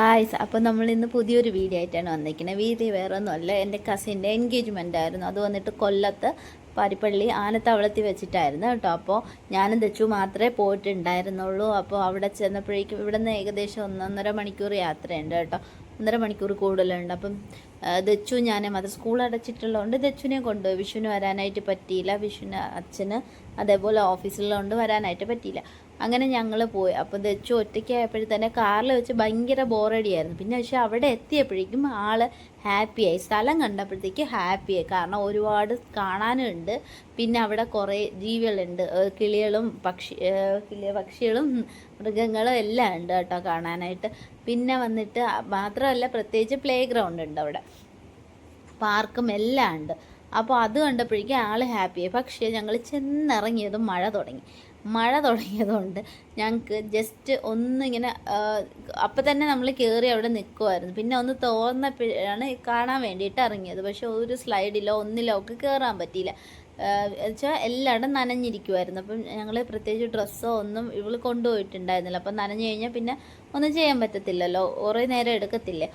Guys, അപ്പോൾ നമ്മൾ ഇന്ന് പുതിയൊരു വീഡിയോ ആയിട്ടാണ് വന്നിരിക്കുന്നത്. വീഡിയോ വേറെ ഒന്നുമല്ല, എൻ്റെ കസിൻ്റെ എൻഗേജ്മെൻ്റ് ആയിരുന്നു. അത് വന്നിട്ട് കൊല്ലത്ത് പാരിപ്പള്ളി ആനത്താവളത്തിൽ വെച്ചിട്ടായിരുന്നു കേട്ടോ. അപ്പോൾ ഞാനും ദച്ചു മാത്രമേ പോയിട്ടുണ്ടായിരുന്നുള്ളൂ. അപ്പോൾ അവിടെ ചെന്നപ്പോഴേക്കും ഇവിടെ നിന്ന് ഏകദേശം 1.5 മണിക്കൂർ യാത്രയുണ്ട് കേട്ടോ. 1.5 മണിക്കൂർ കൂടുതലുണ്ട്. അപ്പം ദച്ചു ഞാനും അത് സ്കൂൾ അടച്ചിട്ടുള്ളതുകൊണ്ട് ദച്ചുവിനെ കൊണ്ടുപോയി. വിഷുവിന് വരാനായിട്ട് പറ്റിയില്ല. വിഷുവിന് അച്ഛന് അതേപോലെ ഓഫീസിലുള്ളതുകൊണ്ട് വരാനായിട്ട് പറ്റിയില്ല. അങ്ങനെ ഞങ്ങൾ പോയി. അപ്പോൾ ദച്ചു ഒറ്റയ്ക്കായപ്പോഴത്തന്നെ കാറിൽ വെച്ച് ഭയങ്കര ബോറടിയായിരുന്നു. പിന്നെ പക്ഷേ അവിടെ എത്തിയപ്പോഴേക്കും ആൾ ഹാപ്പിയായി. സ്ഥലം കണ്ടപ്പോഴത്തേക്ക് ഹാപ്പിയായി. കാരണം ഒരുപാട് കാണാനുണ്ട്. പിന്നെ അവിടെ കുറേ ജീവികളുണ്ട്, കിളികളും പക്ഷികളും മൃഗങ്ങളും എല്ലാം ഉണ്ട് കേട്ടോ കാണാനായിട്ട്. പിന്നെ വന്നിട്ട് മാത്രമല്ല, പ്രത്യേകിച്ച് പ്ലേ ഗ്രൗണ്ട് ഉണ്ട് അവിടെ, പാർക്കും എല്ലാം ഉണ്ട്. അപ്പോൾ അത് കണ്ടപ്പോഴേക്കും ആൾ ഹാപ്പിയായി. പക്ഷേ ഞങ്ങൾ ചെന്നിറങ്ങിയതും മഴ തുടങ്ങിയതുകൊണ്ട് ഞങ്ങൾക്ക് ജസ്റ്റ് ഒന്നിങ്ങനെ അപ്പം തന്നെ നമ്മൾ കയറി അവിടെ നിൽക്കുമായിരുന്നു. പിന്നെ ഒന്ന് തോന്നപ്പോഴാണ് കാണാൻ വേണ്ടിയിട്ട് ഇറങ്ങിയത്. പക്ഷെ ഒരു സ്ലൈഡിലോ ഒന്നിലോ ഒക്കെ കയറാൻ പറ്റിയില്ല. വെച്ചാൽ എല്ലായിടും നനഞ്ഞിരിക്കുമായിരുന്നു. അപ്പം ഞങ്ങൾ പ്രത്യേകിച്ച് ഡ്രസ്സോ ഒന്നും ഇവൾ കൊണ്ടുപോയിട്ടുണ്ടായിരുന്നില്ല. അപ്പം നനഞ്ഞു കഴിഞ്ഞാൽ പിന്നെ ഒന്നും ചെയ്യാൻ പറ്റത്തില്ലല്ലോ, കുറേ നേരം എടുക്കത്തില്ലേ.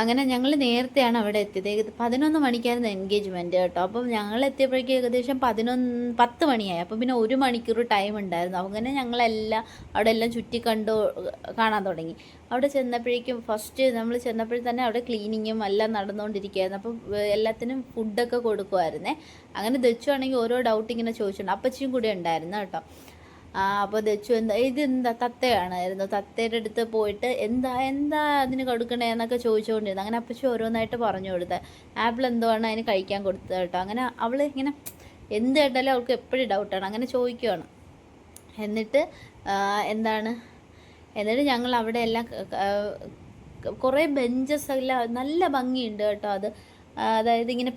അങ്ങനെ ഞങ്ങൾ നേരത്തെയാണ് അവിടെ എത്തിയത്. 11 മണിക്കായിരുന്നു എൻഗേജ്മെൻറ്റ് കേട്ടോ. അപ്പം ഞങ്ങൾ എത്തിയപ്പോഴേക്കും ഏകദേശം 10 മണിയായി. അപ്പം പിന്നെ 1 മണിക്കൂർ ടൈം ഉണ്ടായിരുന്നു. അങ്ങനെ ഞങ്ങളെല്ലാം അവിടെ എല്ലാം ചുറ്റി കാണാൻ തുടങ്ങി. അവിടെ ചെന്നപ്പോഴേക്കും നമ്മൾ ചെന്നപ്പോഴും തന്നെ അവിടെ ക്ലീനിങ്ങും എല്ലാം നടന്നുകൊണ്ടിരിക്കുകയായിരുന്നു. അപ്പം എല്ലാത്തിനും ഫുഡൊക്കെ കൊടുക്കുമായിരുന്നേ. അങ്ങനെ ദച്ചുവാണെങ്കിൽ ഓരോ ഡൗട്ട് ഇങ്ങനെ ചോദിച്ചിട്ടുണ്ട്. അപ്പച്ചിയും കൂടെ ഉണ്ടായിരുന്നു കേട്ടോ. അപ്പോൾ ദച്ചു ഇതെന്താ തത്തയാണായിരുന്നു. തത്തയുടെ അടുത്ത് പോയിട്ട് എന്താ അതിന് കൊടുക്കണേ എന്നൊക്കെ ചോദിച്ചുകൊണ്ടിരുന്നു. അങ്ങനെ അപ്പച്ചി ഓരോന്നായിട്ട് പറഞ്ഞു കൊടുത്തത്. ആപ്പിൾ എന്തുവാണ് അതിന് കഴിക്കാൻ കൊടുത്തത് കേട്ടോ. അങ്ങനെ അവൾ ഇങ്ങനെ എന്ത് കേട്ടാലും അവൾക്ക് എപ്പോഴും ഡൗട്ടാണ്. അങ്ങനെ ചോദിക്കുകയാണ്. എന്നിട്ട് ഞങ്ങൾ അവിടെ എല്ലാം കുറേ ബെഞ്ചസ് എല്ലാം നല്ല ഭംഗിയുണ്ട് കേട്ടോ. അതായത് ഇങ്ങനെ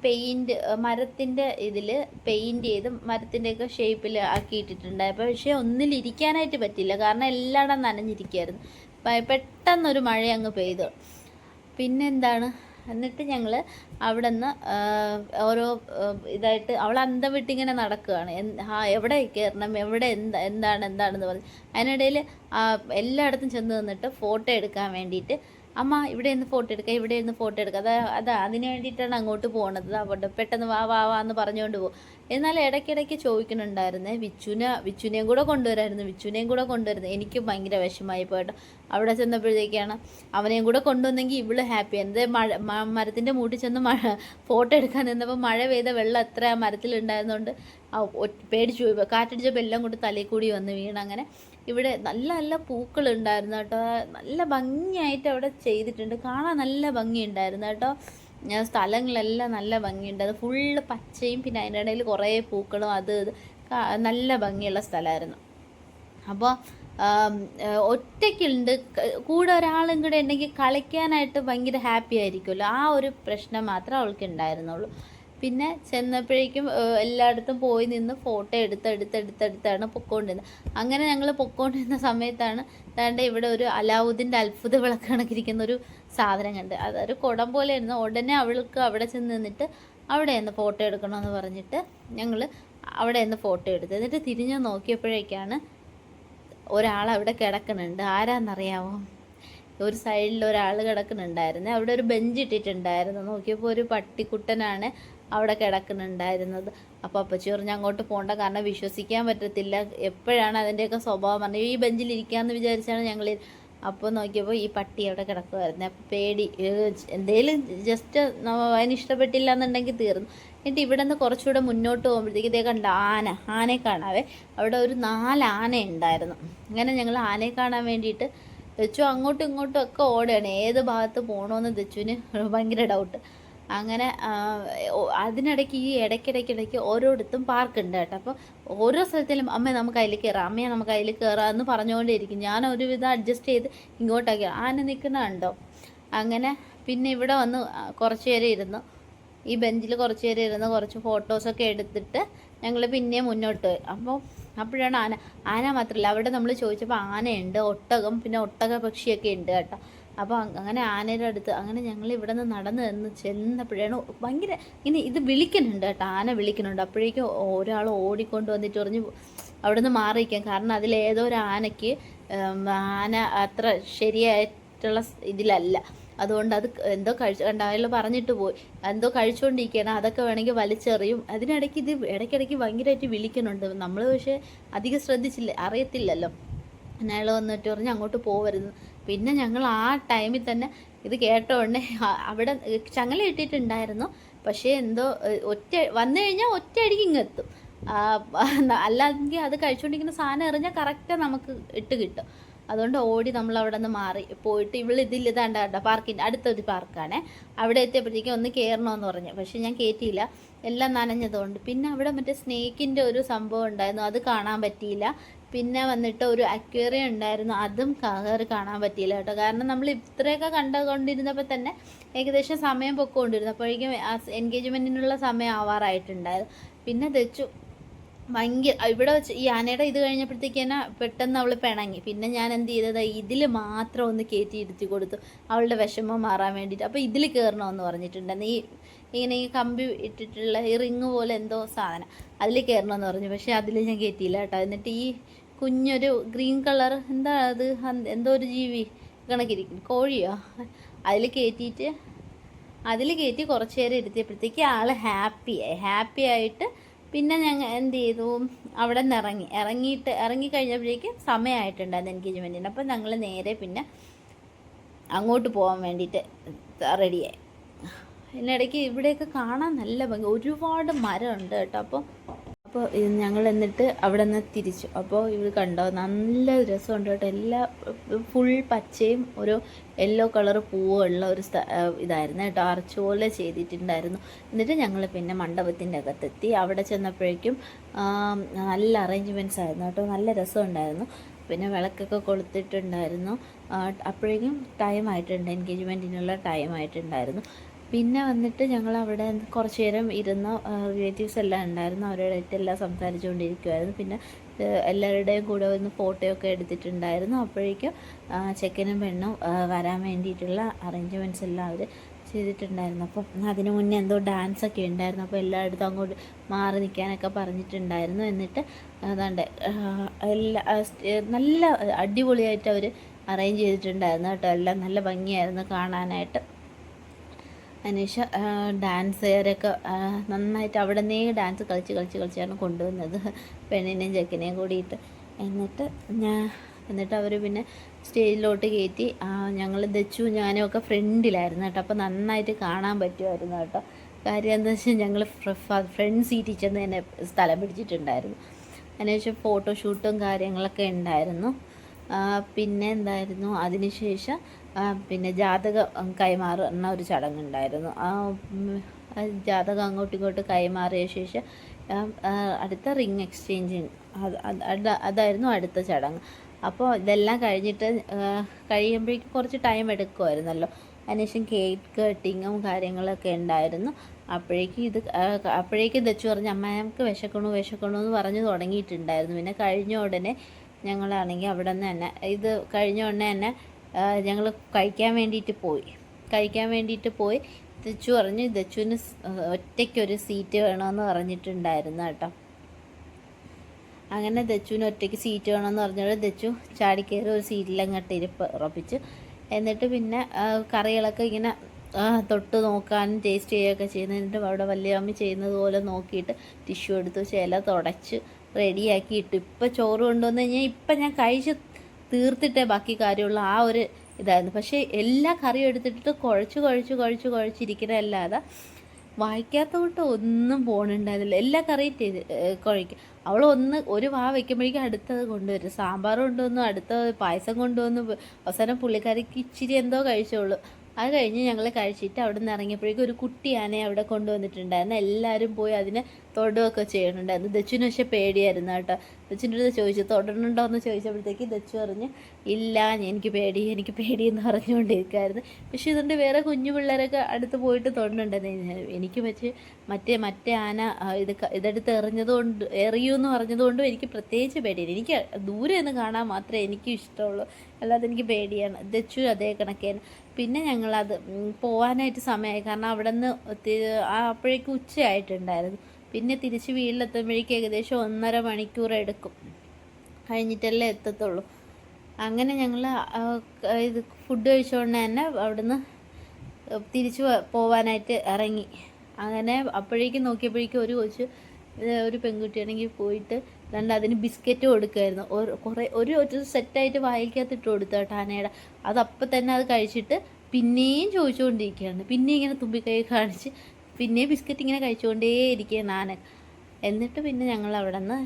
മരത്തിൻ്റെ ഇതിൽ പെയിൻറ്റ് ചെയ്ത് മരത്തിൻ്റെയൊക്കെ ഷേപ്പിൽ ആക്കിയിട്ടിട്ടുണ്ട്. പക്ഷേ ഒന്നിലിരിക്കാനായിട്ട് പറ്റില്ല, കാരണം എല്ലായിടം നനഞ്ഞിരിക്കുകയായിരുന്നു. പെട്ടെന്നൊരു മഴ അങ്ങ് പെയ്തു. എന്നിട്ട് ഞങ്ങൾ അവിടെ നിന്ന് ഓരോ ഇതായിട്ട് അവൾ അന്തം വിട്ടിങ്ങനെ നടക്കുകയാണ്. എവിടെ കയറണം, എവിടെ എന്താണെന്ന് പറഞ്ഞ് അതിനിടയിൽ എല്ലായിടത്തും ചെന്ന് നിന്നിട്ട് ഫോട്ടോ എടുക്കാൻ വേണ്ടിയിട്ട് അമ്മ ഇവിടെ നിന്ന് ഫോട്ടോ എടുക്കുക അതിന് വേണ്ടിയിട്ടാണ് അങ്ങോട്ട് പോകണത്. അവിടെ പെട്ടെന്ന് വാ എന്ന് പറഞ്ഞുകൊണ്ട് പോകും. എന്നാൽ ഇടയ്ക്കിടയ്ക്ക് ചോദിക്കുന്നുണ്ടായിരുന്നേ വിച്ചുവിനെയും കൂടെ കൊണ്ടുവരുന്നത്. എനിക്ക് ഭയങ്കര വിഷമമായി പോയിട്ട് അവിടെ ചെന്നപ്പോഴത്തേക്കാണ് അവനെയും കൂടെ കൊണ്ടുവന്നെങ്കിൽ ഇവള് ഹാപ്പി. മരത്തിൻ്റെ മൂട്ടിൽ ചെന്ന് ഫോട്ടോ എടുക്കാൻ നിന്നപ്പോൾ മഴ പെയ്ത വെള്ളം എത്ര ആ മരത്തിലുണ്ടായിരുന്നുകൊണ്ട് പേടിച്ചു പോയി. കാറ്റടിച്ചപ്പോൾ എല്ലാം കൊണ്ട് തലയിൽ കൂടി വന്ന് വീണ്. അങ്ങനെ ഇവിടെ നല്ല നല്ല പൂക്കളുണ്ടായിരുന്നു കേട്ടോ. നല്ല ഭംഗിയായിട്ട് അവിടെ ചെയ്തിട്ടുണ്ട്. കാണാൻ നല്ല ഭംഗിയുണ്ടായിരുന്നു കേട്ടോ. സ്ഥലങ്ങളെല്ലാം നല്ല ഭംഗിയുണ്ട്. അത് ഫുള്ള് പച്ചയും പിന്നെ അതിൻ്റെ ഇടയിൽ കുറേ പൂക്കളും നല്ല ഭംഗിയുള്ള സ്ഥലമായിരുന്നു. അപ്പോൾ ഒറ്റയ്ക്കുണ്ട്, കൂടെ ഒരാളും കൂടെ ഉണ്ടെങ്കിൽ കളിക്കാനായിട്ട് ഭയങ്കര ഹാപ്പി ആയിരിക്കുമല്ലോ. ആ ഒരു പ്രശ്നം മാത്രമേ അവൾക്ക് ഉണ്ടായിരുന്നുള്ളൂ. പിന്നെ ചെന്നപ്പോഴേക്കും എല്ലായിടത്തും പോയി നിന്ന് ഫോട്ടോ എടുത്താണ് പൊക്കോണ്ടിരുന്നത്. അങ്ങനെ ഞങ്ങൾ പൊക്കോണ്ടിരുന്ന സമയത്താണ് ഇവിടെ ഒരു അലാവുദ്ദീൻ്റെ അത്ഭുത വിളക്ക് കണക്കിരിക്കുന്ന ഒരു സാധനം കണ്ട്. അതൊരു കുടം പോലെ ആയിരുന്നു. ഉടനെ അവൾക്ക് അവിടെ ചെന്ന് നിന്നിട്ട് അവിടെ നിന്ന് ഫോട്ടോ എടുക്കണമെന്ന് പറഞ്ഞിട്ട് ഞങ്ങൾ അവിടെ നിന്ന് ഫോട്ടോ എടുത്തു. എന്നിട്ട് തിരിഞ്ഞ് നോക്കിയപ്പോഴേക്കാണ് ഒരാളവിടെ കിടക്കുന്നുണ്ട്. ആരാന്നറിയാമോ? ഒരു സൈഡിൽ ഒരാൾ കിടക്കുന്നുണ്ടായിരുന്നു. അവിടെ ഒരു ബെഞ്ച് ഇട്ടിട്ടുണ്ടായിരുന്നു. നോക്കിയപ്പോൾ ഒരു പട്ടിക്കുട്ടനാണ് അവിടെ കിടക്കുന്നുണ്ടായിരുന്നത്. അപ്പോൾ അപ്പച്ചി പറഞ്ഞ് അങ്ങോട്ട് പോകണ്ട, കാരണം വിശ്വസിക്കാൻ പറ്റത്തില്ല, എപ്പോഴാണ് അതിൻ്റെയൊക്കെ സ്വഭാവം പറഞ്ഞത്. ഈ ബെഞ്ചിലിരിക്കാമെന്ന് വിചാരിച്ചാണ് ഞങ്ങൾ. അപ്പോൾ നോക്കിയപ്പോൾ ഈ പട്ടി അവിടെ കിടക്കുമായിരുന്നു. അപ്പോൾ പേടി, എന്തേലും ജസ്റ്റ് അതിന് ഇഷ്ടപ്പെട്ടില്ല എന്നുണ്ടെങ്കിൽ തീർന്നു. എന്നിട്ട് ഇവിടെ നിന്ന് കുറച്ചുകൂടെ മുന്നോട്ട് പോകുമ്പോഴത്തേക്ക് ഇതേ കണ്ട ആനയെ കാണാവേ. അവിടെ ഒരു 4 ആന ഉണ്ടായിരുന്നു. അങ്ങനെ ഞങ്ങൾ ആനയെ കാണാൻ വേണ്ടിയിട്ട് ദച്ചു അങ്ങോട്ടും ഇങ്ങോട്ടും ഒക്കെ ഓടുകയാണ്. ഏത് ഭാഗത്ത് പോകണമെന്ന് ദച്ചുവിന് ഭയങ്കര ഡൗട്ട്. അങ്ങനെ അതിനിടയ്ക്ക് ഇടയ്ക്കിടയ്ക്ക് ഓരോടത്തും പാർക്കുണ്ട് കേട്ടോ. അപ്പോൾ ഓരോ സ്ഥലത്തിലും അമ്മ നമുക്ക് അതിൽ കയറാം എന്ന് പറഞ്ഞുകൊണ്ടിരിക്കും. ഞാൻ ഒരുവിധം അഡ്ജസ്റ്റ് ചെയ്ത് ഇങ്ങോട്ടാക്കി. ആന നിൽക്കുന്നുണ്ടോ. അങ്ങനെ പിന്നെ ഇവിടെ വന്ന് കുറച്ച് നേരം ഇരുന്നു. ഈ ബെഞ്ചിൽ കുറച്ച് നേരം ഇരുന്ന് കുറച്ച് ഫോട്ടോസൊക്കെ എടുത്തിട്ട് ഞങ്ങൾ പിന്നെ മുന്നോട്ട് പോയി. അപ്പോഴാണ് ആന മാത്രമല്ല, അവിടെ നമ്മൾ ചോദിച്ചപ്പോൾ ആനയുണ്ട്, ഒട്ടകം, പിന്നെ ഒട്ടക പക്ഷിയൊക്കെ ഉണ്ട് കേട്ടോ. അപ്പോൾ അങ്ങനെ ആനയുടെ അടുത്ത് അങ്ങനെ ഞങ്ങൾ ഇവിടെ നിന്ന് നടന്ന് ചെന്നപ്പോഴാണ് ഭയങ്കര ഇങ്ങനെ ഇത് വിളിക്കുന്നുണ്ട് കേട്ടോ. ആന വിളിക്കുന്നുണ്ട്. അപ്പോഴേക്കും ഒരാൾ ഓടിക്കൊണ്ട് വന്നിട്ട് പറഞ്ഞ് അവിടെ നിന്ന് മാറിയിരിക്കാം. കാരണം അതിലേതോ ഒരു ആനയ്ക്ക് ആന അത്ര ശരിയായ കറക്റ്റുള്ള ഇതിലല്ല. അതുകൊണ്ട് അത് എന്തോ കണ്ട അയാൾ പറഞ്ഞിട്ട് പോയി, എന്തോ കഴിച്ചുകൊണ്ടിരിക്കുകയാണ്, അതൊക്കെ വേണമെങ്കിൽ വലിച്ചെറിയും. അതിനിടയ്ക്ക് ഇത് ഇടയ്ക്കിടയ്ക്ക് ഭയങ്കരമായിട്ട് വിളിക്കുന്നുണ്ട്. നമ്മൾ പക്ഷേ അധികം ശ്രദ്ധിച്ചില്ല, അറിയത്തില്ലല്ലോ. അയാൾ വന്നിട്ട് പറഞ്ഞ് അങ്ങോട്ട് പോകരുത്. പിന്നെ ഞങ്ങൾ ആ ടൈമിൽ തന്നെ ഇത് കേട്ട ഉടനെ അവിടെ ചങ്ങല ഇട്ടിട്ടുണ്ടായിരുന്നു. പക്ഷേ എന്തോ വന്നു കഴിഞ്ഞാൽ ഒറ്റയടിക്ക് ഇങ്ങെത്തും. അല്ലാതെങ്കിൽ അത് കഴിച്ചുകൊണ്ടിരിക്കുന്ന സാധനം എറിഞ്ഞാൽ കറക്റ്റ് നമുക്ക് ഇട്ട് കിട്ടും. അതുകൊണ്ട് ഓടി നമ്മൾ അവിടെ നിന്ന് മാറി പോയിട്ട് ഇതാണ്ട പാർക്കിൻ്റെ അടുത്തൊരു പാർക്കാണേ. അവിടെ എത്തിയപ്പോഴത്തേക്കും ഒന്ന് കയറണമെന്ന് പറഞ്ഞു. പക്ഷേ ഞാൻ കയറ്റിയില്ല, എല്ലാം നനഞ്ഞതുകൊണ്ട്. പിന്നെ അവിടെ മറ്റേ സ്നേക്കിൻ്റെ ഒരു സംഭവം ഉണ്ടായിരുന്നു, അത് കാണാൻ പറ്റിയില്ല. പിന്നെ വന്നിട്ട് ഒരു അക്വേറിയം ഉണ്ടായിരുന്നു, അതും കയറി കാണാൻ പറ്റിയില്ല കേട്ടോ. കാരണം നമ്മൾ ഇത്രയൊക്കെ കണ്ടുകൊണ്ടിരുന്നപ്പോൾ തന്നെ ഏകദേശം സമയം പൊക്കോണ്ടിരുന്നു. അപ്പോഴേക്കും എൻഗേജ്മെൻറ്റിനുള്ള സമയം ആവാറായിട്ടുണ്ടായിരുന്നു. പിന്നെ തെച്ചു ഭയങ്കര ഇവിടെ വെച്ച് ഈ ആനയുടെ ഇത് കഴിഞ്ഞപ്പോഴത്തേക്ക് തന്നെ പെട്ടെന്ന് അവൾ പിണങ്ങി. പിന്നെ ഞാൻ എന്ത് ചെയ്തത്, ഇതിൽ മാത്രം ഒന്ന് കയറ്റി ഇരുത്തി കൊടുത്തു, അവളുടെ വിഷമം മാറാൻ വേണ്ടിയിട്ട്. അപ്പോൾ ഇതിൽ കയറണമെന്ന് പറഞ്ഞിട്ടുണ്ടെന്ന്, ഇങ്ങനെ ഈ കമ്പി ഇട്ടിട്ടുള്ള ഈ റിങ് പോലെ എന്തോ സാധനം, അതിൽ കയറണമെന്ന് പറഞ്ഞു. പക്ഷേ അതിൽ ഞാൻ കയറ്റിയില്ല കേട്ടോ. എന്നിട്ട് ഈ കുഞ്ഞൊരു ഗ്രീൻ കളർ എന്താ അത്, എന്തോ ഒരു ജീവി കണക്കിരിക്കും, കോഴിയോ, അതിൽ കയറ്റി കുറച്ച് നേരം ഇരുത്തിയപ്പോഴത്തേക്ക് ആൾ ഹാപ്പി ആയിട്ട് പിന്നെ ഞങ്ങൾ എന്ത് ചെയ്തു, അവിടെ നിന്ന് ഇറങ്ങിക്കഴിഞ്ഞപ്പോഴേക്കും സമയമായിട്ടുണ്ടായിരുന്നു എൻഗേജ്മെൻറ്റിന്. അപ്പം ഞങ്ങൾ നേരെ പിന്നെ അങ്ങോട്ട് പോകാൻ വേണ്ടിയിട്ട് റെഡിയായി. ഇതിനിടയ്ക്ക് ഇവിടെയൊക്കെ കാണാൻ നല്ല ഭംഗി, ഒരുപാട് മരമുണ്ട് കേട്ടോ. അപ്പോൾ ഞങ്ങൾ എന്നിട്ട് അവിടെ നിന്ന് തിരിച്ചു. അപ്പോൾ ഇത് കണ്ടോ, നല്ല രസമുണ്ട് കേട്ടോ. എല്ലാ ഫുൾ പച്ചയും ഒരു യെല്ലോ കളർ പൂവുള്ള ഒരു ഇതായിരുന്നു കേട്ടോ, ആർച്ച് പോലെ ചെയ്തിട്ടുണ്ടായിരുന്നു. എന്നിട്ട് ഞങ്ങൾ പിന്നെ മണ്ഡപത്തിൻ്റെ അകത്തെത്തി. അവിടെ ചെന്നപ്പോഴേക്കും നല്ല അറേഞ്ച്മെൻറ്റ്സ് ആയിരുന്നു കേട്ടോ, നല്ല രസമുണ്ടായിരുന്നു. പിന്നെ വിളക്കൊക്കെ കൊളുത്തിട്ടുണ്ടായിരുന്നു. അപ്പോഴേക്കും ടൈമായിട്ടുണ്ട്, എൻഗേജ്മെൻറ്റിനുള്ള ടൈമായിട്ടുണ്ടായിരുന്നു. പിന്നെ വന്നിട്ട് ഞങ്ങൾ അവിടെ കുറച്ച് നേരം ഇരുന്ന് റിലേറ്റീവ്സ് എല്ലാം ഉണ്ടായിരുന്നു, അവരുടെ എല്ലാം സംസാരിച്ചുകൊണ്ടിരിക്കുമായിരുന്നു. പിന്നെ എല്ലാവരുടെയും കൂടെ ഒന്ന് ഫോട്ടോയൊക്കെ എടുത്തിട്ടുണ്ടായിരുന്നു. അപ്പോഴേക്കും ചെക്കനും പെണ്ണും വരാൻ വേണ്ടിയിട്ടുള്ള അറേഞ്ച്മെൻറ്റ്സ് എല്ലാം അവർ ചെയ്തിട്ടുണ്ടായിരുന്നു. അപ്പം അതിന് മുന്നേ എന്തോ ഡാൻസൊക്കെ ഉണ്ടായിരുന്നു. അപ്പോൾ എല്ലായിടത്തും അങ്ങോട്ട് മാറി നിൽക്കാനൊക്കെ പറഞ്ഞിട്ടുണ്ടായിരുന്നു. എന്നിട്ട് അതാണ്ട് നല്ല അടിപൊളിയായിട്ട് അവർ അറേഞ്ച് ചെയ്തിട്ടുണ്ടായിരുന്നു കേട്ടോ. എല്ലാം നല്ല ഭംഗിയായിരുന്നു കാണാനായിട്ട്. അതിനുശേഷം ഡാൻസുകാരൊക്കെ നന്നായിട്ട് അവിടെ നിന്നേ ഡാൻസ് കളിച്ചാണ് കൊണ്ടുവന്നത്, പെണ്ണിനെയും ചെക്കനെയും കൂടിയിട്ട്. എന്നിട്ട് അവർ പിന്നെ സ്റ്റേജിലോട്ട് കയറ്റി. ഞങ്ങൾ ദച്ചു ഞാനും ഒക്കെ ഫ്രണ്ടിലായിരുന്നു കേട്ടോ. അപ്പോൾ നന്നായിട്ട് കാണാൻ പറ്റുമായിരുന്നു കേട്ടോ. കാര്യം എന്താ വെച്ചാൽ ഞങ്ങൾ ഫ്രണ്ട് സീറ്റിൽ ചെന്ന് തന്നെ സ്ഥലം പിടിച്ചിട്ടുണ്ടായിരുന്നു. അതിനുശേഷം ഫോട്ടോഷൂട്ടും കാര്യങ്ങളൊക്കെ ഉണ്ടായിരുന്നു. പിന്നെ എന്തായിരുന്നു, അതിനുശേഷം പിന്നെ ജാതകം കൈമാറുന്ന ഒരു ചടങ്ങുണ്ടായിരുന്നു. ജാതകം അങ്ങോട്ടും ഇങ്ങോട്ടും കൈമാറിയ ശേഷം അടുത്ത റിങ് എക്സ്ചേഞ്ച്, അതായിരുന്നു അടുത്ത ചടങ്ങ്. അപ്പോൾ ഇതെല്ലാം കഴിഞ്ഞിട്ട് കഴിയുമ്പോഴേക്കും കുറച്ച് ടൈം എടുക്കുമായിരുന്നല്ലോ. അതിനുശേഷം കേക്ക് കട്ടിങ്ങും കാര്യങ്ങളൊക്കെ ഉണ്ടായിരുന്നു. അപ്പോഴേക്കും ദച്ചു പറഞ്ഞ് അമ്മ നമുക്ക് വിശക്കണു എന്ന് പറഞ്ഞു തുടങ്ങിയിട്ടുണ്ടായിരുന്നു. പിന്നെ കഴിഞ്ഞ ഉടനെ ഞങ്ങളാണെങ്കിൽ അവിടെ നിന്ന് തന്നെ ഇത് കഴിഞ്ഞ ഉടനെ തന്നെ ഞങ്ങൾ കഴിക്കാൻ വേണ്ടിയിട്ട് പോയി. ദച്ചു പറഞ്ഞ് ദച്ചുവിന് ഒറ്റയ്ക്കൊരു സീറ്റ് വേണമെന്ന് പറഞ്ഞിട്ടുണ്ടായിരുന്നു കേട്ടോ. അങ്ങനെ ദച്ചുവിന് ഒറ്റയ്ക്ക് സീറ്റ് വേണമെന്ന് പറഞ്ഞാൽ ദച്ചു ചാടിക്കയറി ഒരു സീറ്റിലങ്ങോട്ട് ഉറപ്പിച്ചു. എന്നിട്ട് പിന്നെ കറികളൊക്കെ ഇങ്ങനെ തൊട്ട് നോക്കാനും ടേസ്റ്റ് ചെയ്യുകയൊക്കെ ചെയ്യുന്നതിൻ്റെ അവിടെ വല്യമ്മ ചെയ്യുന്നത് പോലെ നോക്കിയിട്ട് ടിഷ്യൂ എടുത്ത് ചില തുടച്ച് റെഡിയാക്കിയിട്ട് ഇപ്പം ചോറ് കൊണ്ടുവന്ന് കഴിഞ്ഞാൽ ഇപ്പം ഞാൻ കഴിച്ച് തീർത്തിട്ടേ ബാക്കി കാര്യമുള്ള ആ ഒരു ഇതായിരുന്നു. പക്ഷേ എല്ലാ കറിയും എടുത്തിട്ട് കുഴച്ചിരിക്കണമല്ലാതെ വായിക്കാത്തോട്ട് ഒന്നും പോകണുണ്ടായിരുന്നില്ല. എല്ലാ കറിയും കുഴയ്ക്കും. ഒരു വാ വയ്ക്കുമ്പോഴേക്കും അടുത്തത് കൊണ്ടുവരും. സാമ്പാർ കൊണ്ടുവന്നു, അടുത്ത പായസം കൊണ്ടുവന്നു. അവസാനം പുള്ളിക്കാരിക്ക് ഇച്ചിരി എന്തോ കഴിച്ചോളൂ. അത് കഴിഞ്ഞ് ഞങ്ങൾ കഴിച്ചിട്ട് അവിടെ നിന്ന് ഇറങ്ങിയപ്പോഴേക്കും ഒരു കുട്ടി ആനയെ അവിടെ കൊണ്ടുവന്നിട്ടുണ്ടായിരുന്നു. എല്ലാവരും പോയി അതിനെ തൊടുകയൊക്കെ ചെയ്യുന്നുണ്ടായിരുന്നു. ദച്ചുവിന് പക്ഷേ പേടിയായിരുന്നു കേട്ടോ. ദച്ചുവിൻ്റെ അടുത്ത് ചോദിച്ചു തൊടണുണ്ടോ എന്ന് ചോദിച്ചപ്പോഴത്തേക്ക് ദച്ചു പറഞ്ഞ് ഇല്ല എനിക്ക് പേടിയെന്ന് പറഞ്ഞുകൊണ്ടിരിക്കുമായിരുന്നു. പക്ഷേ ഇതുകൊണ്ട് വേറെ കുഞ്ഞു പിള്ളേരൊക്കെ അടുത്ത് പോയിട്ട് തൊടുന്നുണ്ടായിരുന്നു. എനിക്ക് പക്ഷേ മറ്റേ ആന ഇതെടുത്ത് എറിയൂന്ന് പറഞ്ഞതുകൊണ്ടും എനിക്ക് പ്രത്യേകിച്ച് പേടിയാണ്. എനിക്ക് ദൂരെ നിന്ന് കാണാൻ മാത്രമേ എനിക്കും ഇഷ്ടമുള്ളൂ, അല്ലാതെ എനിക്ക് പേടിയാണ്. ദച്ചു അതേ കണക്കേന്. പിന്നെ ഞങ്ങളത് പോകാനായിട്ട് സമയമായി, കാരണം അവിടെ നിന്ന് അപ്പോഴേക്കും ഉച്ചയായിട്ടുണ്ടായിരുന്നു. പിന്നെ തിരിച്ച് വീട്ടിലെത്തുമ്പോഴേക്കും ഏകദേശം 1.5 മണിക്കൂർ എടുക്കും, കഴിഞ്ഞിട്ടല്ലേ എത്തത്തുള്ളൂ. അങ്ങനെ ഞങ്ങൾ ഇത് ഫുഡ് കഴിച്ചുകൊണ്ട് തന്നെ അവിടുന്ന് തിരിച്ചു പോവാനായിട്ട് ഇറങ്ങി. അങ്ങനെ അപ്പോഴേക്കും നോക്കിയപ്പോഴേക്കും ഒരു പെൺകുട്ടിയാണെങ്കിൽ പോയിട്ട് അതിന് ബിസ്ക്കറ്റ് കൊടുക്കുമായിരുന്നു. ഒരു സെറ്റായിട്ട് വായിക്കകത്തിട്ട് കൊടുത്തു കേട്ടോ ആനയുടെ. അതപ്പം തന്നെ അത് കഴിച്ചിട്ട് പിന്നെയും ചോദിച്ചുകൊണ്ടിരിക്കുകയാണ്. പിന്നെയും ഇങ്ങനെ തുമ്പിക്കൈ കാണിച്ച് പിന്നെയും ബിസ്ക്കറ്റ് ഇങ്ങനെ കഴിച്ചുകൊണ്ടേ ഇരിക്കുകയാണ് ആന. എന്നിട്ട് പിന്നെ ഞങ്ങൾ അവിടെ നിന്ന്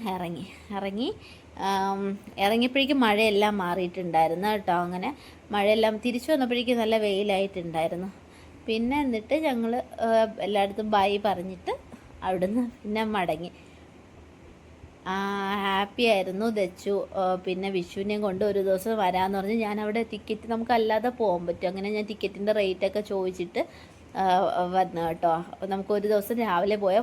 ഇറങ്ങിയപ്പോഴേക്കും മഴയെല്ലാം മാറിയിട്ടുണ്ടായിരുന്നു കേട്ടോ. അങ്ങനെ മഴയെല്ലാം തിരിച്ചു വന്നപ്പോഴേക്കും നല്ല വെയിലായിട്ടുണ്ടായിരുന്നു. പിന്നെ എന്നിട്ട് ഞങ്ങൾ എല്ലായിടത്തും ബൈ പറഞ്ഞിട്ട് അവിടുന്ന് പിന്നെ മടങ്ങി. ഹാപ്പി ആയിരുന്നു ദച്ചു. പിന്നെ വിഷുവിനെയും കൊണ്ട് ഒരു ദിവസം വരാമെന്ന് പറഞ്ഞ് ഞാൻ അവിടെ ടിക്കറ്റ് നമുക്കല്ലാതെ പോകാൻ പറ്റും. അങ്ങനെ ഞാൻ ടിക്കറ്റിൻ്റെ റേറ്റൊക്കെ ചോദിച്ചിട്ട് വന്നു കേട്ടോ. അപ്പോൾ നമുക്ക് ഒരു ദിവസം രാവിലെ പോയാൽ